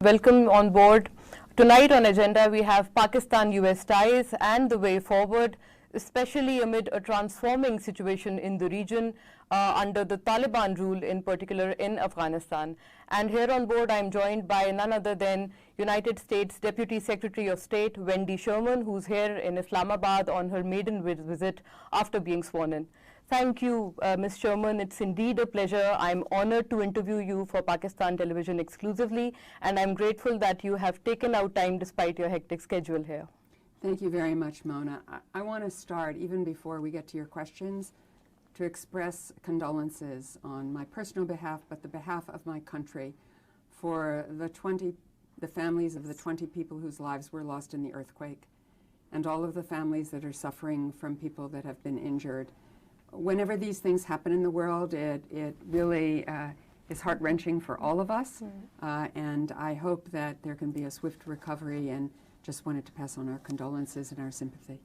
Welcome on board. Tonight on agenda we have Pakistan-US ties and the way forward, especially amid a transforming situation in the region under the Taliban rule, in particular in Afghanistan. And here on board I am joined by none other than United States Deputy Secretary of State Wendy Sherman, who's here in Islamabad on her maiden visit after being sworn in. Thank you, Ms. Sherman. It's indeed a pleasure. I'm honored to interview you for Pakistan Television exclusively, and I'm grateful that you have taken out time despite your hectic schedule here. Thank you very much, Mona. I want to start, even before we get to your questions, to express condolences on my personal behalf, but the behalf of my country, for the families of the 20 people whose lives were lost in the earthquake, and all of the families that are suffering from people that have been injured. Whenever these things happen in the world, it really is heart-wrenching for all of us, and I hope that there can be a swift recovery, and just wanted to pass on our condolences and our sympathy.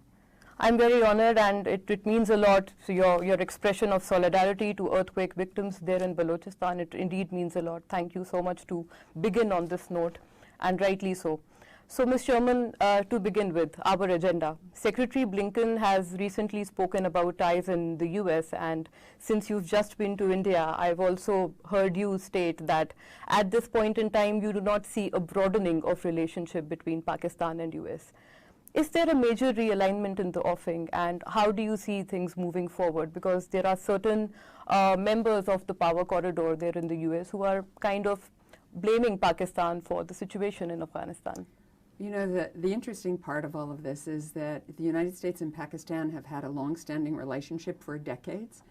I'm very honored, and it means a lot. So your expression of solidarity to earthquake victims there in Balochistan, it indeed means a lot. Thank you so much to begin on this note, and rightly so. So, Ms. Sherman, to begin with, our agenda. Secretary Blinken has recently spoken about ties in the US, and since you've just been to India, I've also heard you state that at this point in time, you do not see a broadening of relationship between Pakistan and US. Is there a major realignment in the offing, and how do you see things moving forward? Because there are certain members of the power corridor there in the US who are kind of blaming Pakistan for the situation in Afghanistan. You know, the interesting part of all of this is that the United States and Pakistan have had a long-standing relationship for decades.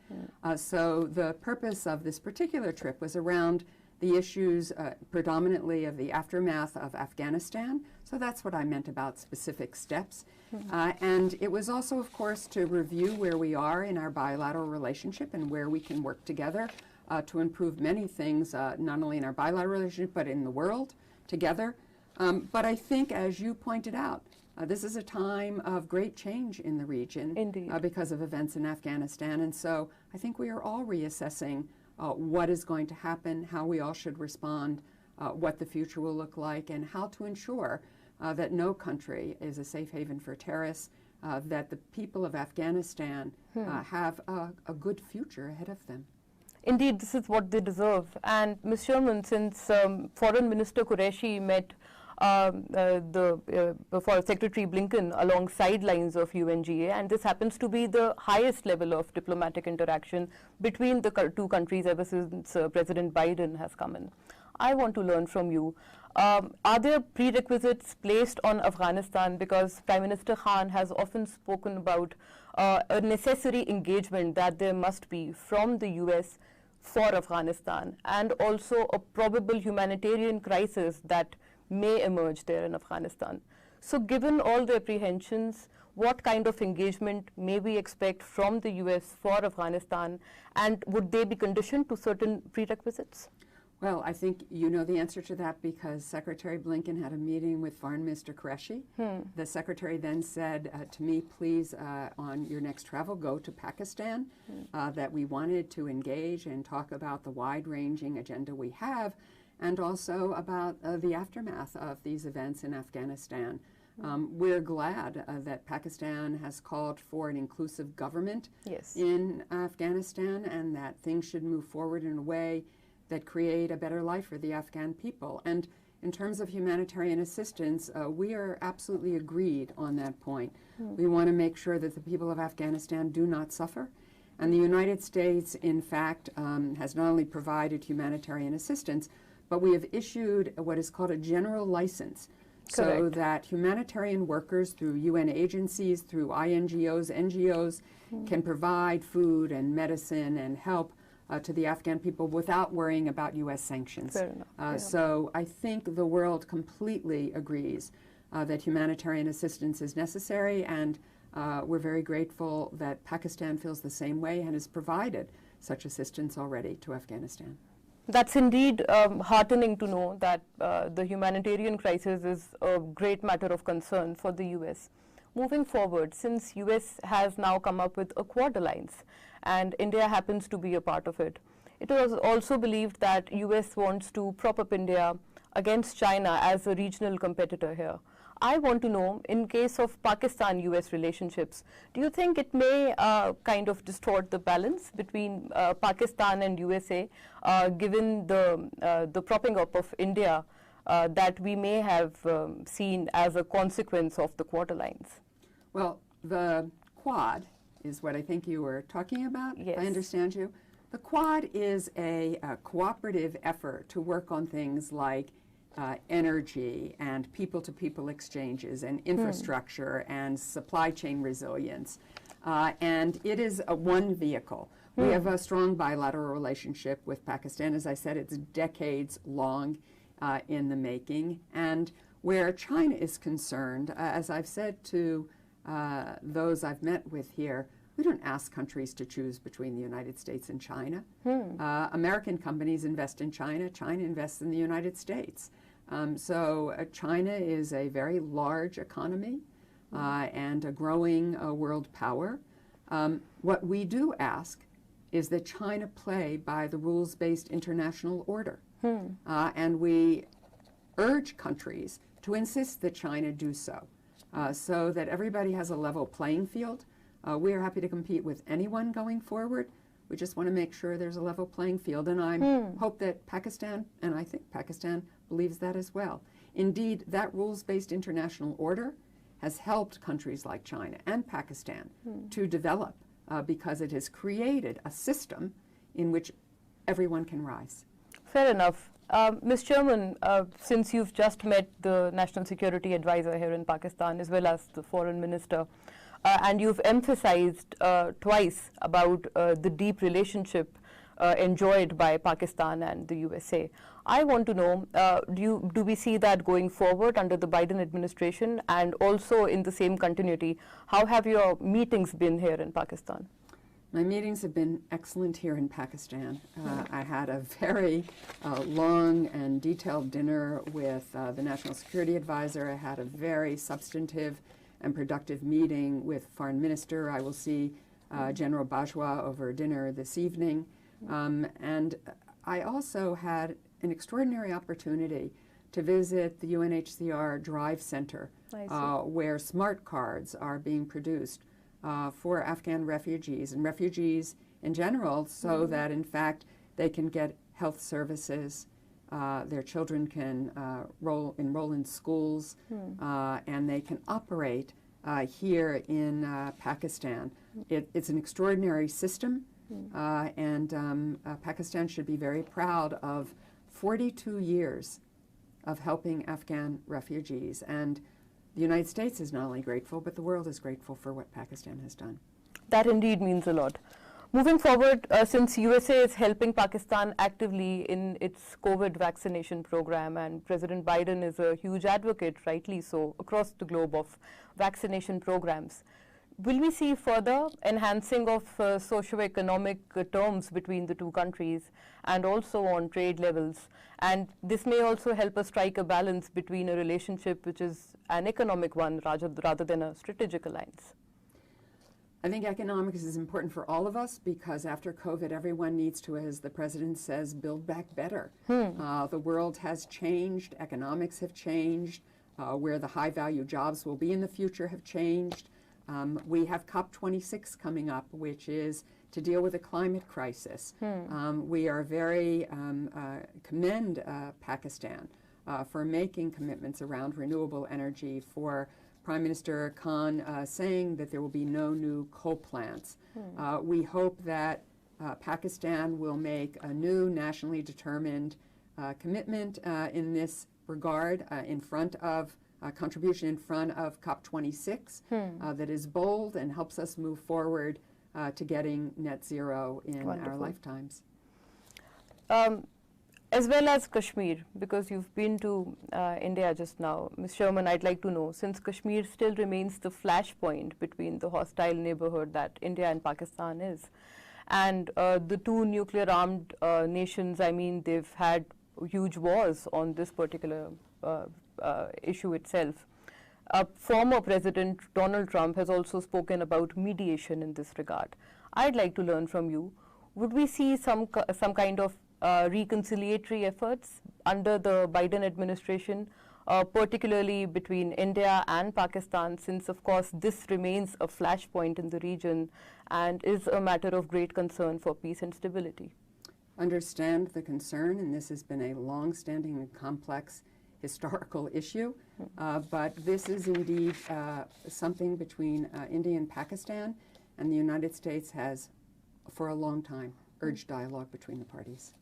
So the purpose of this particular trip was around the issues predominantly of the aftermath of Afghanistan. So that's what I meant about specific steps. And it was also, of course, to review where we are in our bilateral relationship and where we can work together to improve many things, not only in our bilateral relationship, but in the world together. But I think, as you pointed out, this is a time of great change in the region because of events in Afghanistan. And so I think we are all reassessing what is going to happen, how we all should respond, what the future will look like, and how to ensure that no country is a safe haven for terrorists, that the people of Afghanistan have a good future ahead of them. Indeed, this is what they deserve. And Ms. Sherman, since Foreign Minister Qureshi met for Secretary Blinken along sidelines of UNGA, and this happens to be the highest level of diplomatic interaction between the two countries ever since President Biden has come in. I want to learn from you. Are there prerequisites placed on Afghanistan? Because Prime Minister Khan has often spoken about a necessary engagement that there must be from the US for Afghanistan, and also a probable humanitarian crisis that may emerge there in Afghanistan. So given all the apprehensions, what kind of engagement may we expect from the US for Afghanistan, and would they be conditioned to certain prerequisites? Well, I think you know the answer to that because Secretary Blinken had a meeting with Foreign Minister Qureshi. The Secretary then said to me, please, on your next travel, go to Pakistan, that we wanted to engage and talk about the wide-ranging agenda we have, and also about the aftermath of these events in Afghanistan. We're glad that Pakistan has called for an inclusive government Yes. in Afghanistan, and that things should move forward in a way that create a better life for the Afghan people. And in terms of humanitarian assistance, we are absolutely agreed on that point. We want to make sure that the people of Afghanistan do not suffer. And the United States, in fact, has not only provided humanitarian assistance, but we have issued what is called a general license, so Correct. that humanitarian workers through UN agencies, through INGOs, NGOs, can provide food and medicine and help to the Afghan people without worrying about U.S. sanctions. Fair enough. Yeah. So I think the world completely agrees that humanitarian assistance is necessary, and we're very grateful that Pakistan feels the same way and has provided such assistance already to Afghanistan. That's indeed heartening to know that the humanitarian crisis is a great matter of concern for the US. Moving forward, since US has now come up with a Quad alliance and India happens to be a part of it, it was also believed that US wants to prop up India against China as a regional competitor here. I want to know, in case of Pakistan-US relationships, do you think it may kind of distort the balance between Pakistan and USA, given the propping up of India that we may have seen as a consequence of the Quad alliance? Well, the Quad is what I think you were talking about, Yes. if I understand you. The Quad is a cooperative effort to work on things like energy and people-to-people exchanges and infrastructure and supply chain resilience. And it is one vehicle. We have a strong bilateral relationship with Pakistan. As I said, it's decades long in the making. And where China is concerned, as I've said to those I've met with here, we don't ask countries to choose between the United States and China. American companies invest in China. China invests in the United States. So China is a very large economy and a growing world power. What we do ask is that China play by the rules-based international order. And we urge countries to insist that China do so, so that everybody has a level playing field. We are happy to compete with anyone going forward. We just want to make sure there's a level playing field, and I hope that Pakistan, and I think Pakistan, believes that as well. Indeed, that rules-based international order has helped countries like China and Pakistan to develop because it has created a system in which everyone can rise. Fair enough. Ms. Chairman, since you've just met the National Security Advisor here in Pakistan as well as the Foreign Minister, and you've emphasized twice about the deep relationship enjoyed by Pakistan and the USA. I want to know, do we see that going forward under the Biden administration? And also in the same continuity, how have your meetings been here in Pakistan? My meetings have been excellent here in Pakistan. I had a very long and detailed dinner with the National Security Advisor. I had a very substantive and productive meeting with Foreign Minister. I will see General Bajwa over dinner this evening. And I also had an extraordinary opportunity to visit the UNHCR Drive Center, where smart cards are being produced for Afghan refugees and refugees in general, so that in fact they can get health services, their children can enroll in schools, and they can operate here in Pakistan. It's an extraordinary system, and Pakistan should be very proud of 42 years of helping Afghan refugees. And the United States is not only grateful, but the world is grateful for what Pakistan has done. That indeed means a lot. Moving forward, since USA is helping Pakistan actively in its COVID vaccination program, and President Biden is a huge advocate, rightly so, across the globe of vaccination programs, will we see further enhancing of socio-economic terms between the two countries and also on trade levels? And this may also help us strike a balance between a relationship which is an economic one rather than a strategic alliance. I think economics is important for all of us because after COVID, everyone needs to, as the President says, build back better. The world has changed, economics have changed, where the high-value jobs will be in the future have changed. We have COP26 coming up, which is to deal with the climate crisis. We are very commend Pakistan for making commitments around renewable energy, for Prime Minister Khan saying that there will be no new coal plants. We hope that Pakistan will make a new nationally determined commitment in this regard in front of contribution in front of COP26 that is bold and helps us move forward to getting net zero in our lifetimes. As well as Kashmir, because you've been to India just now, Ms. Sherman, I'd like to know, since Kashmir still remains the flashpoint between the hostile neighborhood that India and Pakistan is, and the two nuclear-armed nations, I mean, they've had huge wars on this particular issue itself. Former President Donald Trump has also spoken about mediation in this regard. I'd like to learn from you, would we see some kind of reconciliatory efforts under the Biden administration, particularly between India and Pakistan, since of course this remains a flashpoint in the region and is a matter of great concern for peace and stability? Understand the concern, and this has been a long-standing and complex historical issue, but this is indeed something between India and Pakistan, and the United States has, for a long time, urged dialogue between the parties.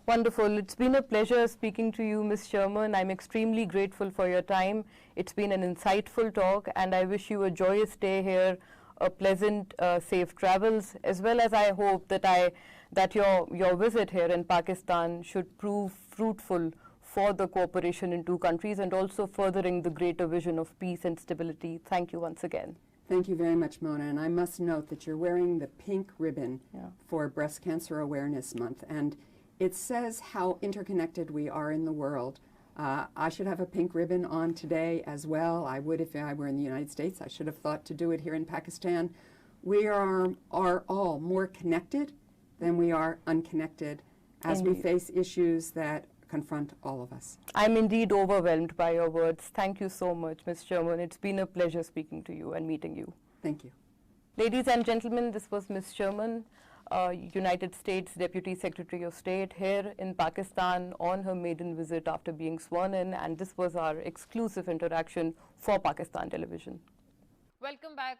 Wonderful. It's been a pleasure speaking to you, Ms. Sherman. I'm extremely grateful for your time. It's been an insightful talk, and I wish you a joyous stay here, a pleasant, safe travels, as well as I hope that your visit here in Pakistan should prove fruitful for the cooperation in two countries and also furthering the greater vision of peace and stability. Thank you once again. Thank you very much, Mona. And I must note that you're wearing the pink ribbon for Breast Cancer Awareness Month. And it says how interconnected we are in the world. I should have a pink ribbon on today as well. I would if I were in the United States. I should have thought to do it here in Pakistan. We are all more connected than we are unconnected as we face issues that confront all of us. I'm indeed overwhelmed by your words. Thank you so much, Ms. Sherman. It's been a pleasure speaking to you and meeting you. Thank you. Ladies and gentlemen, this was Ms. Sherman, United States Deputy Secretary of State here in Pakistan on her maiden visit after being sworn in, and this was our exclusive interaction for Pakistan Television. Welcome back,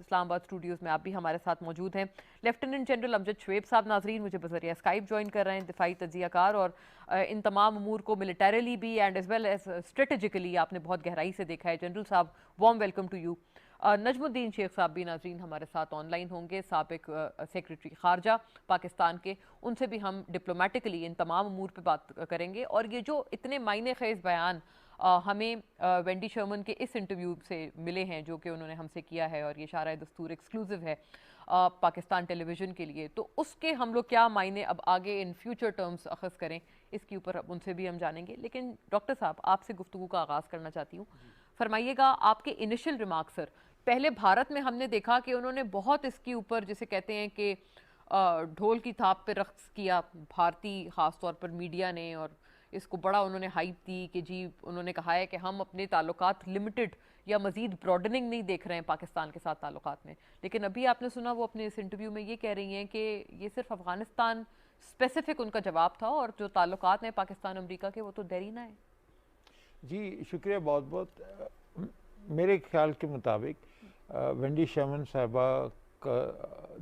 اسلام آباد studios میں آپ بھی ہمارے ساتھ موجود ہیں. Lieutenant general امجد شعیب صاحب ناظرین مجھے بذریعہ اسکائپ جوائن کر رہے ہیں, دفاعی تجزیہ کار, اور ان تمام امور کو ملیٹریلی بھی and as well as strategically آپ نے بہت گہرائی سے دیکھا ہے. جنرل صاحب warm welcome to you. Najmuddin Shaikh صاحب بھی ناظرین ہمارے ساتھ آن لائن ہوں گے, سابق سیکرٹری خارجہ پاکستان کے, ان سے بھی ہم ڈپلومیٹکلی ان تمام امور پہ بات کریں گے. اور یہ جو اتنے معنی خیز بیان ہمیں وینڈی شرمن کے اس انٹرویو سے ملے ہیں جو کہ انہوں نے ہم سے کیا ہے, اور یہ شارع دستور ایکسکلوزیو ہے پاکستان ٹیلی ویژن کے لیے, تو اس کے ہم لوگ کیا معنی اب آگے ان فیوچر ٹرمز اخذ کریں, اس کے اوپر ان سے بھی ہم جانیں گے. لیکن ڈاکٹر صاحب آپ سے گفتگو کا آغاز کرنا چاہتی ہوں. فرمائیے گا آپ کے انیشل ریمارک سر. پہلے بھارت میں ہم نے دیکھا کہ انہوں نے بہت اس کے اوپر جسے کہتے ہیں کہ ڈھول کی تھاپ پہ رقص کیا بھارتی خاص طور پر میڈیا نے, اور اس کو بڑا انہوں نے ہائپ دی کہ جی انہوں نے کہا ہے کہ ہم اپنے تعلقات لمیٹڈ یا مزید براڈننگ نہیں دیکھ رہے ہیں پاکستان کے ساتھ تعلقات میں. لیکن ابھی آپ نے سنا وہ اپنے اس انٹرویو میں یہ کہہ رہی ہیں کہ یہ صرف افغانستان اسپیسیفک ان کا جواب تھا, اور جو تعلقات ہیں پاکستان امریکہ کے وہ تو دیرینہ ہیں. جی شکریہ بہت بہت. میرے خیال کے مطابق وینڈی شرمن صاحبہ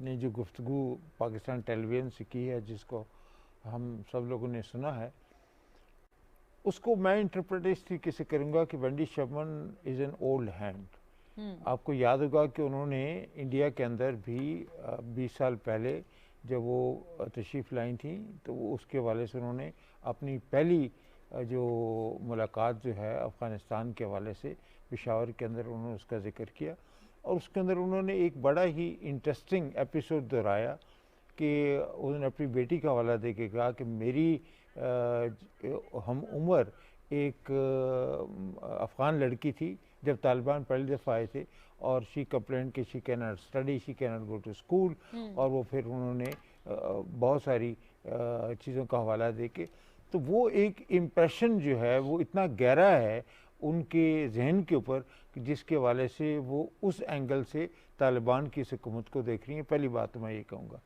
نے جو گفتگو پاکستان ٹیلی ویژن سے کی ہے, جس کو ہم سب لوگوں نے سنا ہے, اس کو میں انٹرپریٹ اس طریقے سے کروں گا کہ Wendy Sharman is an old hand. آپ کو یاد ہوگا کہ انہوں نے انڈیا کے اندر بھی 20 سال پہلے جب وہ تشریف لائیں تھیں تو وہ اس کے حوالے سے انہوں نے اپنی پہلی جو ملاقات جو ہے افغانستان کے حوالے سے پشاور کے اندر انہوں نے اس کا ذکر کیا, اور اس کے اندر انہوں نے ایک بڑا ہی انٹرسٹنگ ایپیسوڈ دہرایا کہ انہوں نے اپنی بیٹی کا حوالہ دے کے کہا کہ میری ہم عمر ایک افغان لڑکی تھی جب طالبان پہلی دفعہ آئے تھے, اور شی کمپلین کہ شی کی ناٹ اسٹڈی, شی کی ناٹ گو ٹو اسکول, اور وہ پھر انہوں نے بہت ساری چیزوں کا حوالہ دے کے, تو وہ ایک امپریشن جو ہے وہ اتنا گہرا ہے ان کے ذہن کے اوپر کہ جس کے حوالے سے وہ اس اینگل سے طالبان کی اس حکومت کو دیکھ رہی ہیں. پہلی بات تو میں یہ کہوں گا.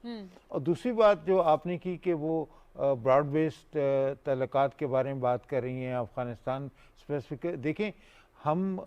اور دوسری بات جو آپ نے کی کہ وہ براڈ بیسڈ تعلقات کے بارے میں بات کر رہی ہیں افغانستان اسپیسیفک. دیکھیں ہم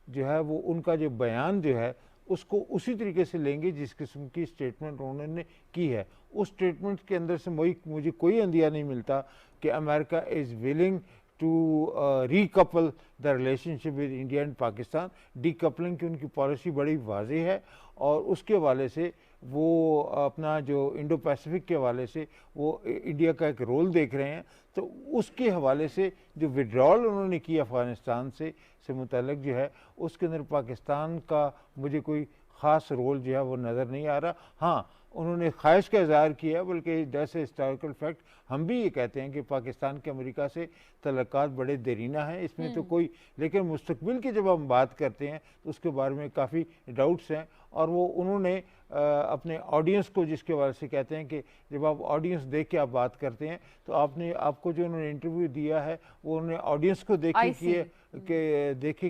جو ہے وہ ان کا جو بیان جو ہے اس کو اسی طریقے سے لیں گے جس قسم کی اسٹیٹمنٹ انہوں نے کی ہے. اس اسٹیٹمنٹ کے اندر سے مجھے کوئی اندیہ نہیں ملتا کہ امریکہ is willing to recouple the relationship with India and Pakistan. Decoupling کی ان کی پالیسی بڑی واضح ہے, اور اس کے حوالے سے وہ اپنا جو انڈو پیسفک کے حوالے سے وہ انڈیا کا ایک رول دیکھ رہے ہیں. تو اس کے حوالے سے جو وڈرال انہوں نے کی افغانستان سے متعلق جو ہے اس کے اندر پاکستان کا مجھے کوئی خاص رول جو ہے وہ نظر نہیں آ رہا. ہاں انہوں نے خواہش کا اظہار کیا, بلکہ جیسے ہسٹوریکل فیکٹ ہم بھی یہ کہتے ہیں کہ پاکستان کے امریکہ سے تعلقات بڑے دیرینہ ہیں, اس میں تو کوئی, لیکن مستقبل کی جب ہم بات کرتے ہیں تو اس کے بارے میں کافی ڈاؤٹس ہیں. اور وہ انہوں نے اپنے آڈینس کو جس کے حوالے سے کہتے ہیں کہ جب آپ آڈینس دیکھ کے آپ بات کرتے ہیں تو آپ کو جو انہوں نے انٹرویو دیا ہے وہ انہوں نے آڈینس کو دیکھے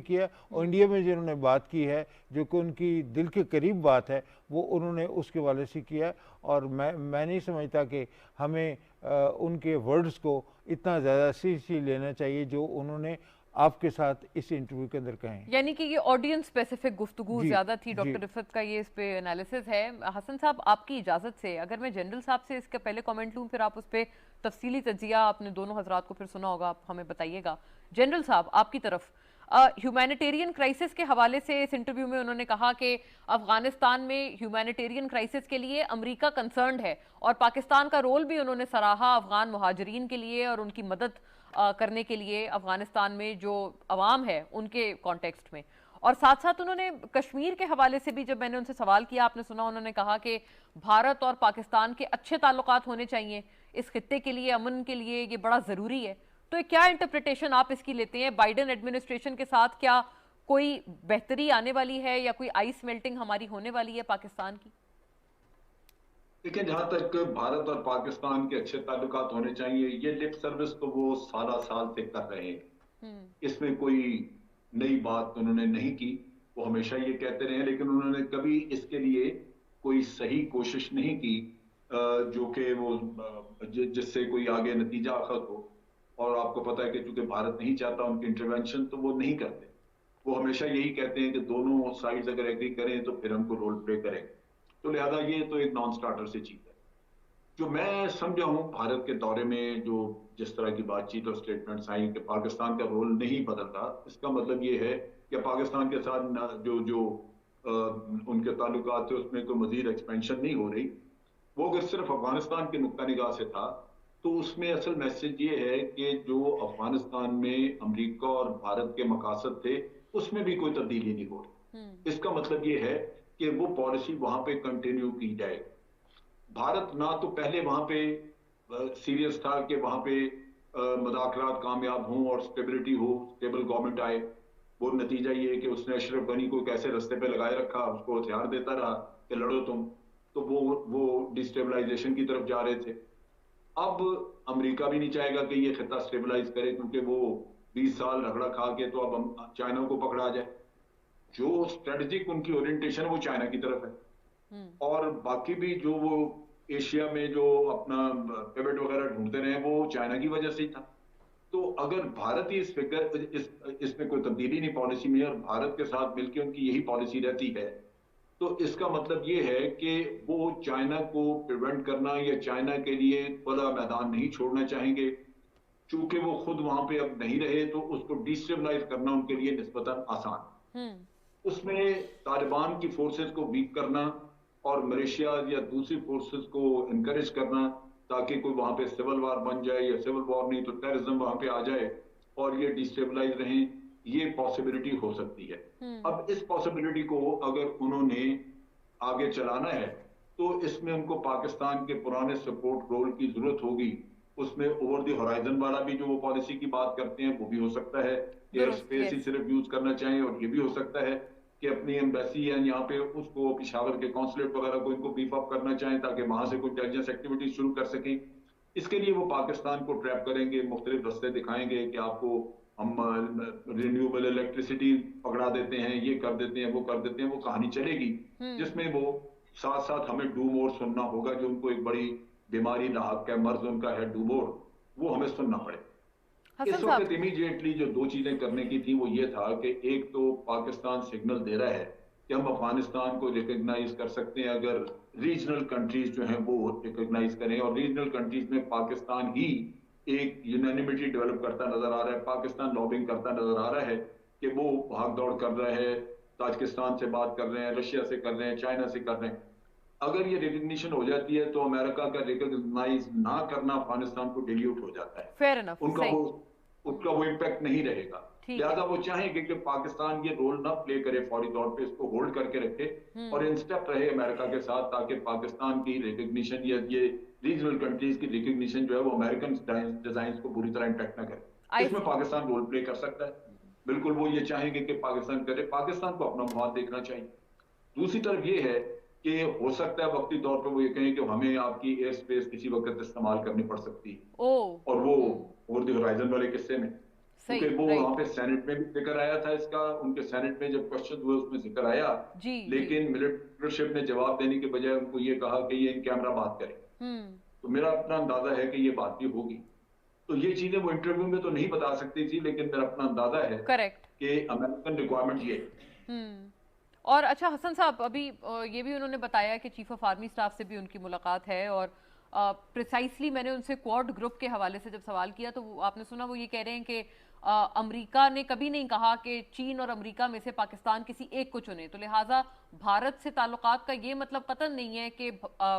کیا, اور انڈیا میں جو انہوں نے بات کی ہے جو کہ ان کی دل کے قریب بات ہے وہ انہوں نے اس کے حوالے سے کیا. اور میں نہیں سمجھتا کہ ہمیں ان کے ورڈز کو اتنا زیادہ سیریسلی لینا چاہیے جو انہوں نے آپ کے ساتھ اس انٹرویو کے اندر کہیں. یعنی کہ یہ آڈینس اسپیسیفک گفتگو زیادہ تھی. ڈاکٹر رفعت کا یہ اس پہ انالیسز ہے. حسن صاحب آپ کی اجازت سے اگر میں جنرل صاحب سے اس کا پہلے کامنٹ لوں, پھر آپ اس پہ تفصیلی تجزیہ آپ نے دونوں حضرات کو پھر سنا ہوگا, آپ ہمیں بتائیے گا. جنرل صاحب آپ کی طرف ہیومینیٹیرین کرائسس کے حوالے سے اس انٹرویو میں انہوں نے کہا کہ افغانستان میں ہیومینیٹیرین کرائسس کے لیے امریکہ کنسرنڈ ہے, اور پاکستان کا رول بھی انہوں نے سراہا افغان مہاجرین کے لیے اور ان کی مدد کرنے کے لیے افغانستان میں جو عوام ہے ان کے کانٹیکسٹ میں. اور ساتھ ساتھ انہوں نے کشمیر کے حوالے سے بھی جب میں نے ان سے سوال کیا, آپ نے سنا انہوں نے کہا کہ بھارت اور پاکستان کے اچھے تعلقات ہونے چاہیے, اس خطے کے لیے امن کے لیے یہ بڑا ضروری ہے. تو کیا انٹرپریٹیشن آپ اس کی لیتے ہیں؟ بائیڈن ایڈمنسٹریشن کے ساتھ کیا کوئی بہتری آنے والی ہے یا کوئی آئس میلٹنگ ہماری ہونے والی ہے پاکستان کی؟ دیکھیں جہاں تک بھارت اور پاکستان کے اچھے تعلقات ہونے چاہیے, یہ لپ سروس تو وہ سالہ سال سے کر رہے ہیں, اس میں کوئی نئی بات انہوں نے نہیں کی. وہ ہمیشہ یہ کہتے رہے, لیکن انہوں نے کبھی اس کے لیے کوئی صحیح کوشش نہیں کی جو کہ وہ جس سے کوئی آگے نتیجہ اخذ ہو. اور آپ کو پتا ہے کہ چونکہ بھارت نہیں چاہتا ان کی انٹروینشن, تو وہ نہیں کرتے. وہ ہمیشہ یہی کہتے ہیں کہ دونوں سائڈز اگر ایگری کریں تو پھر ہم کو رول پلے کریں. تو لہذا یہ تو ایک نان سٹارٹر سے چیز ہے. جو میں سمجھا ہوں بھارت کے دورے میں جو جس طرح کی بات چیت اور اسٹیٹمنٹس آئیں کہ پاکستان کا رول نہیں بدلتا، اس کا مطلب یہ ہے کہ پاکستان کے ساتھ جو ان کے تعلقات تھے اس میں کوئی مزید ایکسپینشن نہیں ہو رہی. وہ اگر صرف افغانستان کے نقطہ نگاہ سے تھا تو اس میں اصل میسج یہ ہے کہ جو افغانستان میں امریکہ اور بھارت کے مقاصد تھے اس میں بھی کوئی تبدیلی نہیں ہو رہی. اس کا مطلب یہ ہے کہ وہ پالیسی وہاں پہ کنٹینیو کی جائے. بھارت نہ تو پہلے وہاں پہ سیریس تھا کہ وہاں پہ مذاکرات کامیاب ہوں اور سٹیبلٹی ہو، سٹیبل گورنمنٹ آئے. وہ نتیجہ یہ ہے کہ اس نے اشرف غنی کو کیسے رستے پہ لگائے رکھا، اس کو ہتھیار دیتا رہا کہ لڑو تم، تو وہ ڈسٹیبلائزیشن کی طرف جا رہے تھے. اب امریکہ بھی نہیں چاہے گا کہ یہ خطہ سٹیبلائز کرے، کیونکہ وہ 20 سال رگڑا کھا کے تو اب چائنا کو پکڑا جائے. جو اسٹریٹجک ان کی اورینٹیشن وہ چائنا کی طرف ہے، اور باقی بھی جو وہ ایشیا میں جو اپنا پیوٹ وغیرہ ڈھونڈتے رہے وہ چائنا کی وجہ سے ہی تھا. تو اگر بھارت ہی اس میں کوئی تبدیلی نہیں پالیسی میں، اور بھارت کے ساتھ مل کے ان کی یہی پالیسی رہتی ہے، تو اس کا مطلب یہ ہے کہ وہ چائنا کو پریونٹ کرنا یا چائنا کے لیے بڑا میدان نہیں چھوڑنا چاہیں گے. چونکہ وہ خود وہاں پہ اب نہیں رہے تو اس کو ڈیسٹیبلائز کرنا ان کے لیے نسبتاً آسان. اس میں طالبان کی فورسز کو ویک کرنا اور ملیشیا یا دوسری فورسز کو انکریج کرنا تاکہ کوئی وہاں پہ سول وار بن جائے، یا سول وار نہیں تو ٹیررزم وہاں پہ آ جائے اور یہ ڈیسٹیبلائز رہیں، یہ پاسبلٹی ہو سکتی ہے. اب اس پاسبلٹی کو اگر انہوں نے آگے چلانا ہے تو اس میں ان کو پاکستان کے پرانے سپورٹ رول کی ضرورت ہوگی. اس میں اوور دی ہورائزن والا بھی جو وہ پالیسی کی بات کرتے ہیں وہ بھی ہو سکتا ہے کہ ایئر اسپیس ہی صرف یوز کرنا چاہیں، اور یہ بھی ہو سکتا ہے کہ اپنی ایمبیسی ہے یہاں پہ اس کو پشاور کے قونصلیٹ وغیرہ کو ان کو بیف اپ کرنا چاہیں تاکہ وہاں سے کوئی انٹیلیجنس ایکٹیویٹی شروع کر سکیں. اس کے لیے وہ پاکستان کو ٹریپ کریں گے، مختلف رستے دکھائیں گے کہ آپ کو ہم رینیوبل الیکٹریسٹی پکڑا دیتے ہیں، یہ کر دیتے ہیں، وہ کر دیتے ہیں. وہ کہانی چلے گی جس میں وہ ساتھ ساتھ ہمیں ڈو مور سننا ہوگا، جو ان کو ایک بڑی بیماری لاحق ہے، مرض ان کا ہے ڈو مور، وہ ہمیں سننا پڑے. اس وقت امیڈیٹلی جو دو چیزیں کرنے کی تھی وہ یہ تھا کہ ایک تو پاکستان سگنل دے رہا ہے کہ ہم افغانستان کو ریکگنائز کر سکتے ہیں اگر ریجنل کنٹریز جو ہیں وہ ریکگنائز کریں، اور ریجنل کنٹریز میں پاکستان ہی ایک یونینیمٹی ڈیولپ کرتا نظر آ رہا ہے. پاکستان لابنگ کرتا نظر آ رہا ہے کہ وہ بھاگ دوڑ کر رہا ہے، تاجکستان سے بات کر رہے ہیں، رشیا سے کر رہے ہیں، چائنا سے کر رہے ہیں. اگر یہ ریکگنیشن ہو جاتی ہے تو امریکہ کا ریکگنائز نہ کرنا افغانستان کو ڈیلیوٹ ہو جاتا ہے. فیئر انف، ان کا وہ امپیکٹ نہیں رہے گا. لہذا وہ چاہیں گے کہ پاکستان یہ رول نہ پلے کرے فوری طور پہ، اس کو ہولڈ کر کے رکھے اور ان سٹیپ رہے امریکہ کے ساتھ، تاکہ پاکستان کی ریکگنیشن یا یہ ریجنل کنٹریز کی ریکگنیشن جو ہے وہ امریکن ڈیزائنز کو پوری طرح امپیکٹ نہ کرے. اس میں پاکستان رول پلے کر سکتا ہے. بالکل وہ یہ چاہیں گے کہ پاکستان کرے، پاکستان کو اپنا مفاد دیکھنا چاہیے. دوسری طرف یہ ہے کہ ہو سکتا ہے وقتی طور پہ وہ یہ کہیں کہ ہمیں آپ کی ایئر سپیس کسی وقت استعمال کرنی پڑ سکتی ہے، اور وہ اوور دی ہورائزن والے قصے میں، کیونکہ وہ وہاں پہ سینٹ میں بھی ذکر آیا تھا اس کا. ان کے سینٹ میں جب کوشچن ہوئے اس میں ذکر آیا، لیکن ملٹریشپ نے جواب دینے کے بجائے ان کو یہ کہا کہ یہ ان کیمرہ بات کرے. تو میرا اپنا اندازہ ہے کہ یہ بات بھی ہوگی. تو یہ چیزیں وہ انٹرویو میں تو نہیں بتا سکتی تھی، لیکن میرا اپنا اندازہ ہے کہ امریکن ریکوائرمنٹ یہ ہے. اور اچھا حسن صاحب، ابھی یہ بھی انہوں نے بتایا کہ چیف آف آرمی اسٹاف سے بھی ان کی ملاقات ہے، اور پریسائسلی میں نے ان سے کوڈ گروپ کے حوالے سے جب سوال کیا تو آپ نے سنا وہ یہ کہہ رہے ہیں کہ امریکہ نے کبھی نہیں کہا کہ چین اور امریکہ میں سے پاکستان کسی ایک کو چنے، تو لہٰذا بھارت سے تعلقات کا یہ مطلب قطعاً نہیں ہے کہ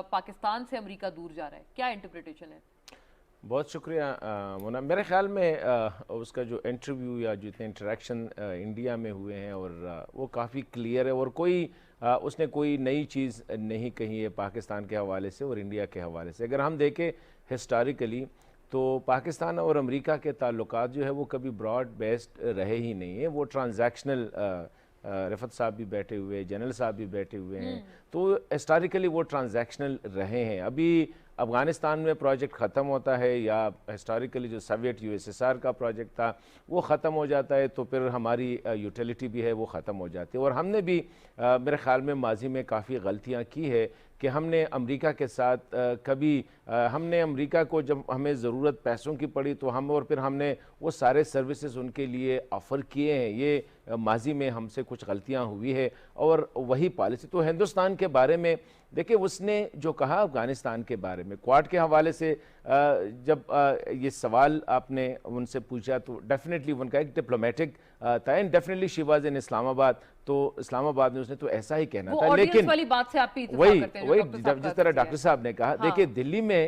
پاکستان سے امریکہ دور جا رہا ہے. کیا انٹرپریٹیشن ہے؟ بہت شکریہ مونا. میرے خیال میں اس کا جو انٹرویو یا جتنے انٹریکشن انڈیا میں ہوئے ہیں اور وہ کافی کلیئر ہے، اور اس نے کوئی نئی چیز نہیں کہی ہے پاکستان کے حوالے سے اور انڈیا کے حوالے سے. اگر ہم دیکھیں ہسٹوریکلی تو پاکستان اور امریکہ کے تعلقات جو ہے وہ کبھی براڈ بیسڈ رہے ہی نہیں ہیں. وہ ٹرانزیکشنل، رفت صاحب بھی بیٹھے ہوئے، جنرل صاحب بھی بیٹھے ہوئے ہیں، تو ہسٹوریکلی وہ ٹرانزیکشنل رہے ہیں. ابھی افغانستان میں پروجیکٹ ختم ہوتا ہے یا ہسٹوریکلی جو سوویٹ USSR کا پروجیکٹ تھا وہ ختم ہو جاتا ہے تو پھر ہماری یوٹیلیٹی بھی ہے وہ ختم ہو جاتی ہے. اور ہم نے بھی میرے خیال میں ماضی میں کافی غلطیاں کی ہے کہ ہم نے امریکہ کے ساتھ کبھی ہم نے امریکہ کو جب ہمیں ضرورت پیسوں کی پڑی تو اور پھر ہم نے وہ سارے سروسز ان کے لیے آفر کیے ہیں. یہ ماضی میں ہم سے کچھ غلطیاں ہوئی ہے اور وہی پالیسی. تو ہندوستان کے بارے میں دیکھیں اس نے جو کہا افغانستان کے بارے میں کوارڈ کے حوالے سے جب یہ سوال آپ نے ان سے پوچھا تو ڈیفینیٹلی ان کا ایک ڈپلومیٹک تھا and definitely she was in Islamabad. تو اسلام آباد میں اس نے تو ایسا ہی کہنا تھا. لیکن وہی جس طرح ڈاکٹر صاحب نے کہا دیکھیں دلی میں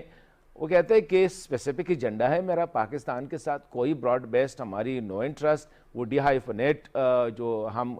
وہ کہتے ہیں کہ اسپیسیفک ایجنڈا ہے میرا پاکستان کے ساتھ, کوئی براڈ بیسڈ ہماری نو انٹرسٹ, وہ ڈی ہائیفنیٹ جو ہم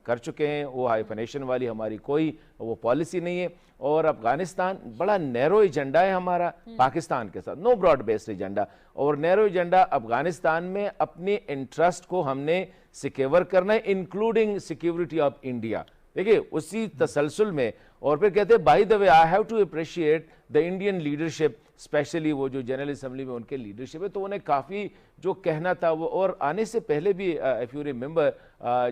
کر چکے ہیں وہ ہائیفنیشن والی ہماری کوئی وہ پالیسی نہیں ہے. اور افغانستان بڑا نیرو ایجنڈا ہے ہمارا پاکستان کے ساتھ, نو براڈ بیسڈ ایجنڈا. اور نیرو ایجنڈا افغانستان میں اپنے انٹرسٹ کو ہم نے سیکیور کرنا ہے انکلوڈنگ سیکیورٹی آف انڈیا. دیکھیے اسی تسلسل میں اور پھر کہتے ہیں by the way I have to appreciate the Indian leadership, especially وہ جو جنرل اسمبلی میں ان کے لیڈرشپ ہے. تو انہیں کافی جو کہنا تھا وہ, اور آنے سے پہلے بھی اف یو ریممبر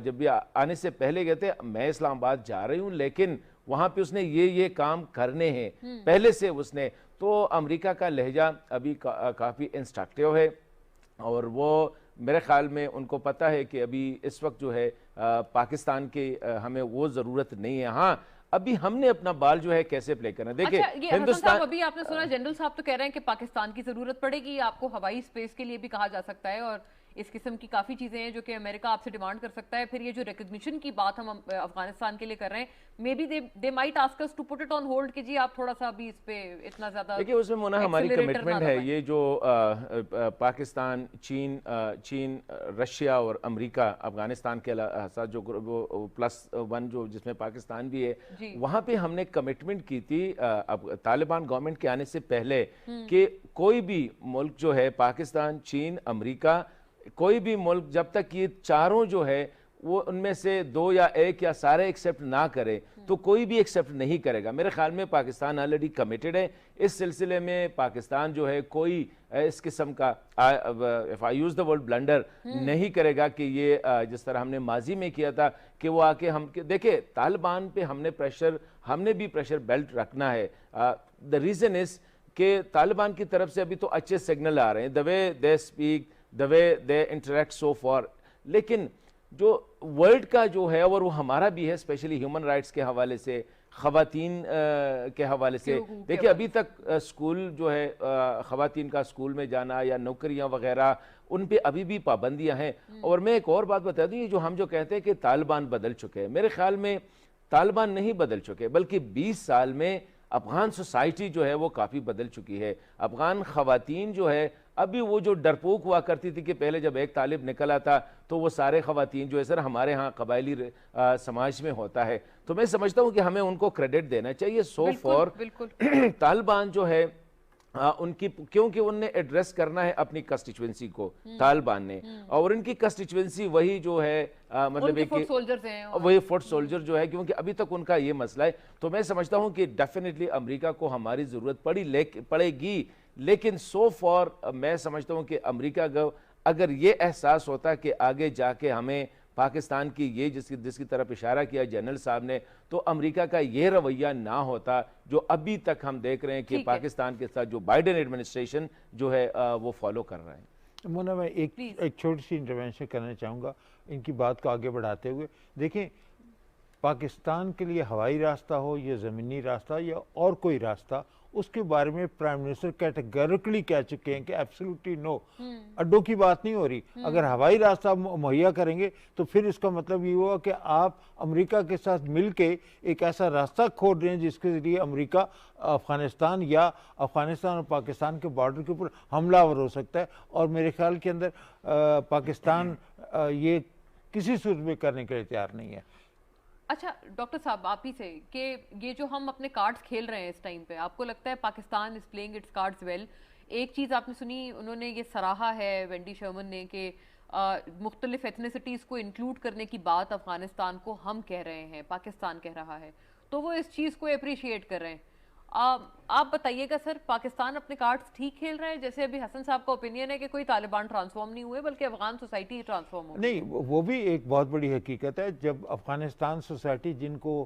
جب بھی آنے سے پہلے کہتے میں اسلام آباد جا رہی ہوں لیکن وہاں پہ اس نے یہ کام کرنے ہیں پہلے سے اس نے. تو امریکہ کا لہجہ ابھی کافی انسٹرکٹیو ہے اور وہ میرے خیال میں ان کو پتہ ہے کہ ابھی اس وقت جو ہے پاکستان کی ہمیں وہ ضرورت نہیں ہے. ہاں ابھی ہم نے اپنا بال جو ہے کیسے پلے کرنا. دیکھیں ہندوستان, ابھی آپ نے سنا جنرل صاحب تو کہہ رہے ہیں کہ پاکستان کی ضرورت پڑے گی, آپ کو ہوائی اسپیس کے لیے بھی کہا جا سکتا ہے اور اس قسم کی کافی چیزیں ہیں جو کہ امریکہ آپ سے ڈیمانڈ کر سکتا ہے. پھر یہ جو ریکگنیشن کی بات ہم افغانستان کے لیے کر رہے ہیں, maybe they might ask us to put it on hold کہ جی آپ تھوڑا سا ابھی اس پہ اتنا زیادہ. دیکھیں اس میں مونا ہماری کمٹمنٹ ہے یہ جو پاکستان, چین, رشیا اور امریکہ افغانستان کے ساتھ جو +1 جو جس میں پاکستان بھی ہے وہاں پہ ہم نے کمٹمنٹ کی تھی طالبان گورنمنٹ کے آنے سے پہلے کہ کوئی بھی ملک جو ہے پاکستان, چین, امریکہ, کوئی بھی ملک جب تک یہ چاروں جو ہے وہ ان میں سے 2 یا 1 یا سارے ایکسیپٹ نہ کرے تو کوئی بھی ایکسیپٹ نہیں کرے گا. میرے خیال میں پاکستان آلریڈی کمیٹڈ ہے اس سلسلے میں. پاکستان جو ہے کوئی اس قسم کا if I use the word blunder نہیں کرے گا کہ یہ جس طرح ہم نے ماضی میں کیا تھا کہ وہ آ کے ہم دیکھیں طالبان پہ ہم نے بھی پریشر بیلٹ رکھنا ہے. the reason is کہ طالبان کی طرف سے ابھی تو اچھے سگنل آ رہے ہیں, the way they speak, the way they interact so far, لیکن جو ورلڈ کا جو ہے اور وہ ہمارا بھی ہے اسپیشلی ہیومن رائٹس کے حوالے سے, خواتین کے حوالے سے. دیکھیں ابھی تک اسکول جو ہے خواتین کا اسکول میں جانا یا نوکریاں وغیرہ ان پہ ابھی بھی پابندیاں ہیں. اور میں ایک اور بات بتا دوں, یہ جو ہم جو کہتے ہیں کہ طالبان بدل چکے ہیں, میرے خیال میں طالبان نہیں بدل چکے بلکہ 20 سال میں افغان سوسائٹی جو ہے وہ کافی بدل چکی ہے. افغان خواتین جو ہے ابھی وہ جو ڈرپوک ہوا کرتی تھی کہ پہلے جب ایک طالب نکل آتا تو وہ سارے خواتین جو ہے سر ہمارے ہاں قبائلی سماج میں ہوتا ہے, تو میں سمجھتا ہوں کہ ہمیں ان کو کریڈٹ دینا چاہیے. سو فار طالبان جو ہے ان کی, کیونکہ ان نے ایڈریس کرنا ہے اپنی کنسٹیچوئنسی کو طالبان نے, اور ان کی کنسٹیچوئنسی وہی جو ہے مطلب وہی فوٹ سولجر جو ہے, کیونکہ ابھی تک ان کا یہ مسئلہ ہے. تو میں سمجھتا ہوں کہ ڈیفینیٹلی امریکہ کو ہماری ضرورت پڑے گی, لیکن سو فار میں سمجھتا ہوں کہ امریکہ کو اگر یہ احساس ہوتا کہ آگے جا کے ہمیں پاکستان کی یہ جس کی طرف اشارہ کیا جنرل صاحب نے, تو امریکہ کا یہ رویہ نہ ہوتا جو ابھی تک ہم دیکھ رہے ہیں کہ پاکستان کے ساتھ جو بائیڈن ایڈمنسٹریشن جو ہے وہ فالو کر رہے ہیں. مونا میں ایک چھوٹی سی انٹرونشن کرنا چاہوں گا ان کی بات کو آگے بڑھاتے ہوئے. دیکھیں پاکستان کے لیے ہوائی راستہ ہو یا زمینی راستہ یا اور کوئی راستہ, اس کے بارے میں پرائم منسٹر کیٹیگریکلی کہہ چکے ہیں کہ ایبسولوٹلی نو, اڈوں کی بات نہیں ہو رہی. اگر ہوائی راستہ مہیا کریں گے تو پھر اس کا مطلب یہ ہوا کہ آپ امریکہ کے ساتھ مل کے ایک ایسا راستہ کھول رہے ہیں جس کے ذریعے امریکہ افغانستان یا افغانستان اور پاکستان کے بارڈر کے اوپر حملہ آور ہو سکتا ہے. اور میرے خیال کے اندر پاکستان یہ کسی صورت میں کرنے کے لیے تیار نہیں ہے. اچھا ڈاکٹر صاحب آپ ہی سے کہ یہ جو ہم اپنے کارڈز کھیل رہے ہیں اس ٹائم پہ, آپ کو لگتا ہے Pakistan is playing its cards well? ایک چیز آپ نے سنی, انہوں نے یہ سراہا ہے وینڈی شرمن نے کہ مختلف ایتھنیسٹیز کو انکلوڈ کرنے کی بات افغانستان کو ہم کہہ رہے ہیں, پاکستان کہہ رہا ہے, تو وہ اس چیز کو اپریشیٹ کر رہے ہیں. آپ بتائیے گا سر پاکستان اپنے کارڈز ٹھیک کھیل رہے ہیں؟ جیسے ابھی حسن صاحب کا اوپینین ہے کہ کوئی طالبان ٹرانسفارم نہیں ہوئے بلکہ افغان سوسائٹی ٹرانسفارم ہوئی. نہیں, وہ بھی ایک بہت بڑی حقیقت ہے. جب افغانستان سوسائٹی جن کو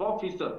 100%,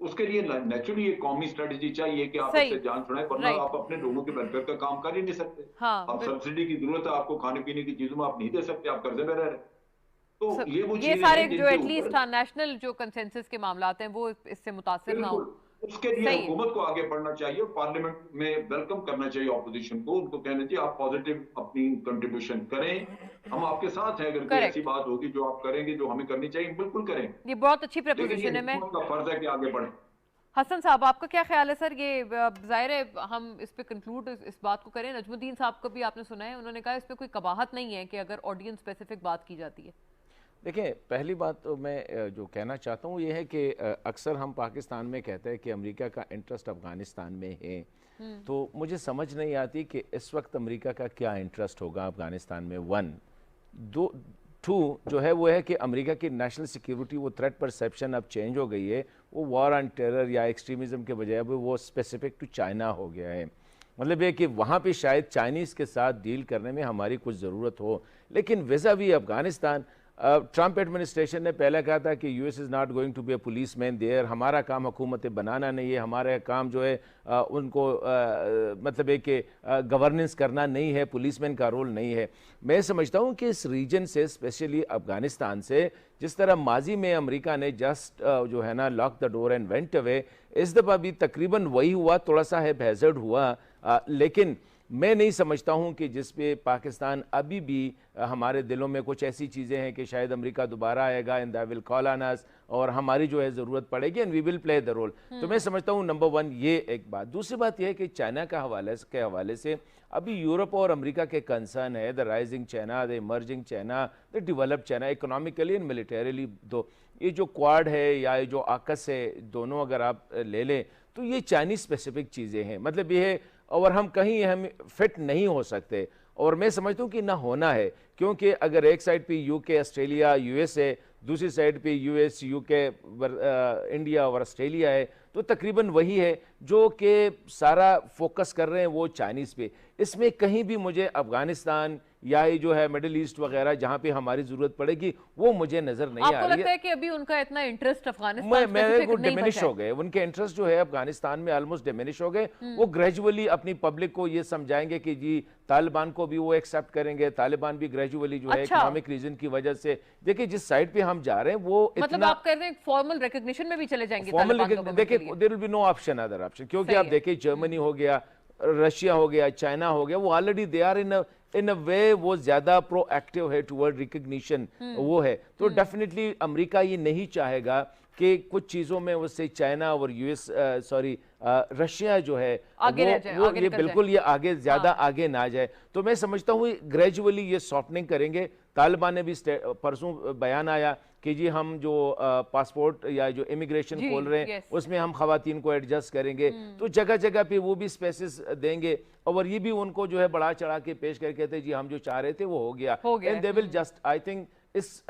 اس کے لیے نیچرلی ایک قومی اسٹریٹجی چاہیے کہ آپ اس سے جان چھڑائیں، ورنہ آپ اپنے لوگوں کے ویلفیئر کا کام کر ہی نہیں سکتے. اب سبسڈی کی ضرورت ہے آپ کو، کھانے پینے کی چیزوں میں آپ نہیں دے سکتے، آپ قرضے میں رہ رہے ہیں. تو یہ سارے جو ایٹ لیسٹ نیشنل جو کنسنسس کے معاملات ہیں وہ اس سے متاثر نہ ہو. اس کے لیے حکومت کو آگے بڑھنا چاہیے، پارلیمنٹ میں ویلکم کرنا چاہیے اپوزیشن کو، ان کو کہنا چاہیے آپ پازیٹیو اپنی کنٹریبیوشن کریں، ہم آپ کے ساتھ ہیں. اگر کوئی ایسی بات ہوگی جو آپ کریں گے جو ہمیں کرنی چاہیے بالکل کریں. یہ بہت اچھی پریپوزیشن ہے. حکومت کا فرض ہے کہ آگے بڑھیں. حسن صاحب آپ کا کیا خیال ہے سر؟ یہ ظاہر ہے ہم اس پہ کنکلوڈ اس بات کو کریں. نجم الدین صاحب کو بھی آپ نے سنا ہے، انہوں نے کہا اس پہ کوئی قباحت نہیں ہے کہ اگر آڈینس اسپیسیفک بات کی جاتی ہے. دیکھیں، پہلی بات تو میں جو کہنا چاہتا ہوں یہ ہے کہ اکثر ہم پاکستان میں کہتے ہیں کہ امریکہ کا انٹرسٹ افغانستان میں ہے، تو مجھے سمجھ نہیں آتی کہ اس وقت امریکہ کا کیا انٹرسٹ ہوگا افغانستان میں. 1 2 جو ہے وہ ہے کہ امریکہ کی نیشنل سیکیورٹی وہ تھریٹ پرسیپشن اب چینج ہو گئی ہے، وہ وار آن ٹیرر یا ایکسٹریمزم کے بجائے اب وہ اسپیسیفک ٹو چائنا ہو گیا ہے. مطلب یہ کہ وہاں پہ شاید چائنیز کے ساتھ ڈیل کرنے میں ہماری کچھ ضرورت ہو، لیکن ویزاوی افغانستان ٹرمپ ایڈمنسٹریشن نے پہلے کہا تھا کہ U S is not going to be a policeman there, ہمارا کام حکومتیں بنانا نہیں ہے، ہمارا کام جو ہے ان کو مطلب ہے کہ گورننس کرنا نہیں ہے، پولیس مین کا رول نہیں ہے. میں سمجھتا ہوں کہ اس ریجن سے اسپیشلی افغانستان سے جس طرح ماضی میں امریکہ نے جسٹ جو ہے نا lock the door and went away, اس دفعہ بھی تقریباً وہی ہوا، تھوڑا سا ہے ہیزرڈ ہوا، لیکن میں نہیں سمجھتا ہوں کہ جس پہ پاکستان ابھی بھی ہمارے دلوں میں کچھ ایسی چیزیں ہیں کہ شاید امریکہ دوبارہ آئے گا and they will call on us اور ہماری جو ہے ضرورت پڑے گی and we will play the role. تو میں سمجھتا ہوں نمبر 1 یہ ایک بات. دوسری بات یہ ہے کہ چائنا کے حوالے سے ابھی یورپ اور امریکہ کے کنسرن ہے the rising China, the emerging China, the developed China economically and militarily. دو یہ جو کوارڈ ہے یا یہ جو آکس ہے دونوں اگر آپ لے لیں تو یہ چائنیز اسپیسیفک چیزیں ہیں. مطلب یہ ہے اور ہم کہیں ہم فٹ نہیں ہو سکتے، اور میں سمجھتا ہوں کہ نہ ہونا ہے، کیونکہ اگر ایک سائڈ پہ یو کے آسٹریلیا یو ایس ہے، دوسری سائڈ پہ یو ایس یو کے انڈیا اور آسٹریلیا ہے، تو تقریباً وہی ہے جو کہ سارا فوکس کر رہے ہیں وہ چائنیز پہ. اس میں کہیں بھی مجھے افغانستان یا یہ جو ہے مڈل ایسٹ وغیرہ جہاں پہ ہماری ضرورت پڑے گی وہ مجھے نظر نہیں آ رہی ہے. آپ کو لگتا ہے کہ ابھی ان کا اتنا انٹرسٹ افغانستان میرے کو ڈیمینش ہو گئے، ان کے انٹرسٹ جو ہے افغانستان میں آلموسٹ ڈیمینش ہو گئے. وہ گریجولی اپنی پبلک کو یہ سمجھائیں گے کہ جی طالبان کو بھی وہ ایکسیپٹ کریں گے، طالبان بھی گریجولی جو ہے اکنامک ریزن کی وجہ سے. دیکھیں جس سائڈ پہ ہم جا رہے ہیں وہ مطلب آپ کہہ رہے ہیں فارمل ریکگنیشن میں بھی چلے جائیں گے طالبان. دیکھیں there will be no option other option، کیونکہ آپ دیکھیں جرمنی ہو گیا، رشیا ہو گیا، چائنا ہو گیا، وہ already they are in a way وہ زیادہ پرو ایکٹیو ہے ٹورڈ ریکگنیشن وہ ہے. تو ڈیفینیٹلی امریکہ یہ نہیں چاہے گا کہ کچھ چیزوں میں اس سے چائنا اور یو ایس رشیا جو ہے وہ یہ بالکل یہ آگے زیادہ آگے نہ جائے. تو میں سمجھتا ہوں گریجولی یہ سافٹننگ کریں گے. طالبان نے بھی پرسوں بیان آیا کہ جی ہم جو پاسپورٹ یا جو امیگریشن کھول رہے ہیں اس میں ہم خواتین کو ایڈجسٹ کریں گے، تو جگہ جگہ پہ وہ بھی سپیسز دیں گے، اور یہ بھی ان کو جو ہے بڑا چڑھا کے پیش کر کے تھے جی ہم جو چاہ رہے تھے وہ ہو گیا. And they will just I think اس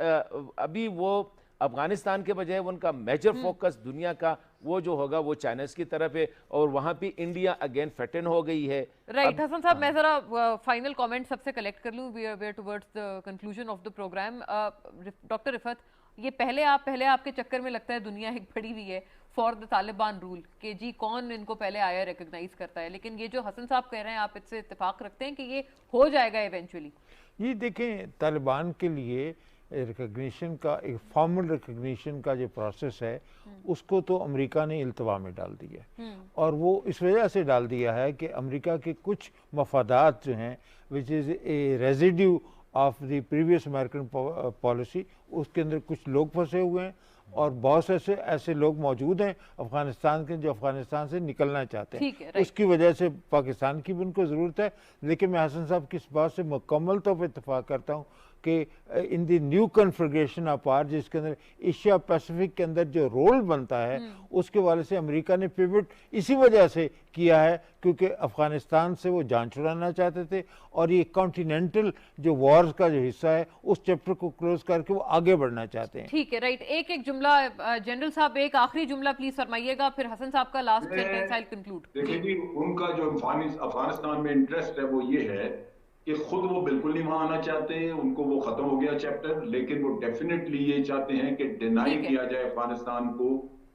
ابھی وہ افغانستان کے بجائے ان کا میجر فوکس دنیا کا وہ جو ہوگا وہ چائنیز کی طرف ہے، اور وہاں پہ انڈیا اگین فیٹن ہو گئی ہے. رائٹ حسن صاحب، میں ذرا فائنل کامنٹ سب سے کلیکٹ کر لوں we're towards the conclusion of the programme. Doctor Rifat, یہ پہلے آپ کے چکر میں لگتا ہے دنیا ایک بڑی ہوئی ہے فار دا طالبان رول کہ جی کون ان کو پہلے آیا ریکگنائز کرتا ہے، لیکن یہ جو حسن صاحب کہہ رہے ہیں آپ اس سے اتفاق رکھتے ہیں کہ یہ ہو جائے گا ایونچولی؟ یہ دیکھیں طالبان کے لیے ریکگنیشن کا ایک فارمل ریکگنیشن کا جو پروسیس ہے اس کو تو امریکہ نے التوا میں ڈال دیا ہے، اور وہ اس وجہ سے ڈال دیا ہے کہ امریکہ کے کچھ مفادات جو ہیں which is a residue of the previous American policy, اس کے اندر کچھ لوگ پھنسے ہوئے ہیں اور بہت سے ایسے لوگ موجود ہیں افغانستان کے جو افغانستان سے نکلنا چاہتے ہیں. اس کی وجہ سے پاکستان کی بھی ان کو ضرورت ہے. لیکن میں حسن صاحب کی اس بات سے مکمل طور پر اتفاق کرتا ہوں کہ ان دی نیو کنفیگریشن آف پاور جس کے اندر ایشیا پیسیفک کے اندر جو رول بنتا ہے اس کے والے سے امریکہ نے پیوٹ اسی وجہ سے کیا ہے کیونکہ افغانستان سے وہ جان چھڑانا چاہتے تھے، اور یہ کانٹیننٹل جو وارز کا جو حصہ ہے اس چیپٹر کو کلوز کر کے وہ آگے بڑھنا چاہتے ہیں. ٹھیک ہے، رائٹ. ایک جملہ جنرل صاحب ایک آخری جملہ پلیز فرمائیے گا، پھر حسن صاحب کا لاسٹ سینٹنس آئی کنکلوڈ. دیکھیں جی ان کا جو افغانستان میں انٹرسٹ ہے وہ یہ ہے کہ خود وہ بالکل نہیں وہاں آنا چاہتے، ان کو وہ ختم ہو گیا چیپٹر، لیکن وہ ڈیفینیٹلی یہ چاہتے ہیں کہ ڈینائی کیا جائے افغانستان کو